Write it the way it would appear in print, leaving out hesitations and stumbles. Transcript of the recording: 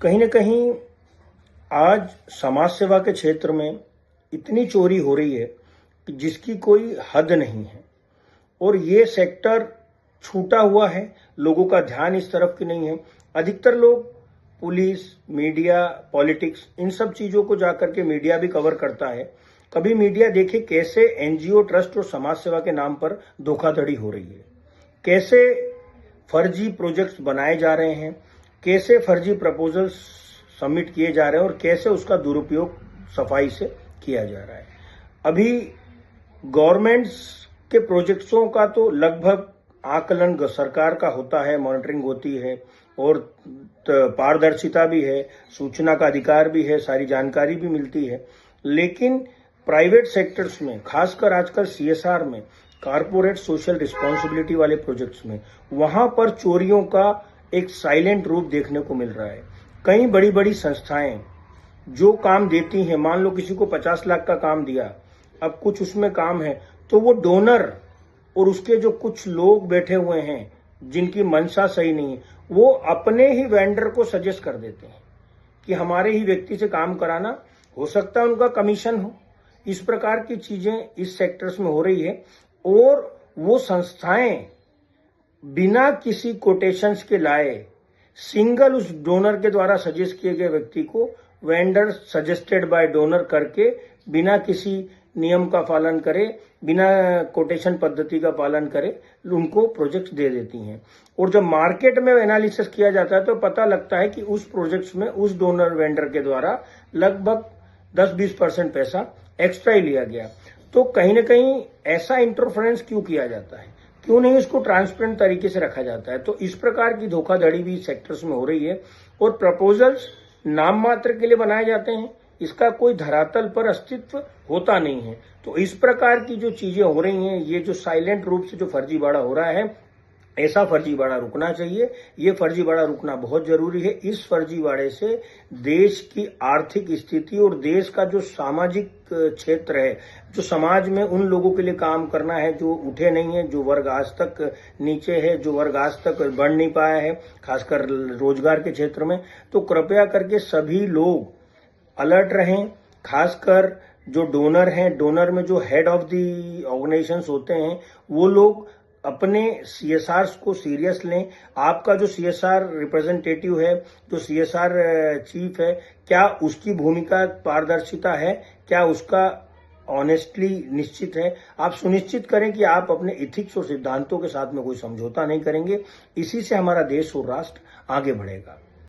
कहीं न कहीं आज समाज सेवा के क्षेत्र में इतनी चोरी हो रही है कि जिसकी कोई हद नहीं है और ये सेक्टर छूटा हुआ है। लोगों का ध्यान इस तरफ की नहीं है। अधिकतर लोग पुलिस, मीडिया, पॉलिटिक्स इन सब चीजों को जाकर के मीडिया भी कवर करता है। कभी मीडिया देखे कैसे एनजीओ, ट्रस्ट और समाज सेवा के नाम पर धोखाधड़ी हो रही है, कैसे फर्जी प्रोजेक्ट्स बनाए जा रहे हैं, कैसे फर्जी प्रपोजल्स सबमिट किए जा रहे हैं और कैसे उसका दुरुपयोग सफाई से किया जा रहा है। अभी गवर्नमेंट्स के प्रोजेक्ट्सों का तो लगभग आकलन सरकार का होता है, मॉनिटरिंग होती है और पारदर्शिता भी है, सूचना का अधिकार भी है, सारी जानकारी भी मिलती है। लेकिन प्राइवेट सेक्टर्स में, खासकर आजकल सीएसआर में, कारपोरेट सोशल रिस्पॉन्सिबिलिटी वाले प्रोजेक्ट्स में, वहां पर चोरियों का एक साइलेंट रूप देखने को मिल रहा है। कई बड़ी बड़ी संस्थाएं जो काम देती हैं, मान लो किसी को 50 लाख का काम दिया, अब कुछ उसमें काम है तो वो डोनर और उसके जो कुछ लोग बैठे हुए हैं जिनकी मंशा सही नहीं है, वो अपने ही वेंडर को सजेस्ट कर देते हैं कि हमारे ही व्यक्ति से काम कराना, हो सकता है उनका कमीशन हो। इस प्रकार की चीजें इस सेक्टर्स में हो रही है और वो संस्थाएं बिना किसी कोटेशंस के लाए सिंगल उस डोनर के द्वारा सजेस्ट किए गए व्यक्ति को वेंडर सजेस्टेड बाय डोनर करके बिना किसी नियम का पालन करे, बिना कोटेशन पद्धति का पालन करे, उनको प्रोजेक्ट्स दे देती हैं। और जब मार्केट में एनालिसिस किया जाता है तो पता लगता है कि उस प्रोजेक्ट्स में उस डोनर वेंडर के द्वारा लगभग 10-20% पैसा एक्स्ट्रा ही लिया गया। तो कहीं ना कहीं ऐसा इंटरफेरेंस क्यों किया जाता है, क्यों नहीं उसको ट्रांसपेरेंट तरीके से रखा जाता है। तो इस प्रकार की धोखाधड़ी भी सेक्टर्स में हो रही है और प्रपोजल्स नाम मात्र के लिए बनाए जाते हैं, इसका कोई धरातल पर अस्तित्व होता नहीं है। तो इस प्रकार की जो चीजें हो रही हैं, ये जो साइलेंट रूप से जो फर्जीवाड़ा हो रहा है, ऐसा फर्जीवाड़ा रुकना चाहिए। ये फर्जीवाड़ा रुकना बहुत जरूरी है। इस फर्जीवाड़े से देश की आर्थिक स्थिति और देश का जो सामाजिक क्षेत्र है, जो समाज में उन लोगों के लिए काम करना है जो उठे नहीं है, जो वर्ग आज तक नीचे है, जो वर्ग आज तक बढ़ नहीं पाया है, खासकर रोजगार के क्षेत्र में, तो कृपया करके सभी लोग अलर्ट रहें। खासकर जो डोनर हैं, डोनर में जो हेड ऑफ दी ऑर्गेनाइजेशंस होते हैं, वो लोग अपने सीएसआर को सीरियस लें। आपका जो सीएसआर रिप्रेजेंटेटिव है, जो सीएसआर चीफ है, क्या उसकी भूमिका पारदर्शिता है, क्या उसका ऑनेस्टली निश्चित है। आप सुनिश्चित करें कि आप अपने इथिक्स और सिद्धांतों के साथ में कोई समझौता नहीं करेंगे। इसी से हमारा देश और राष्ट्र आगे बढ़ेगा।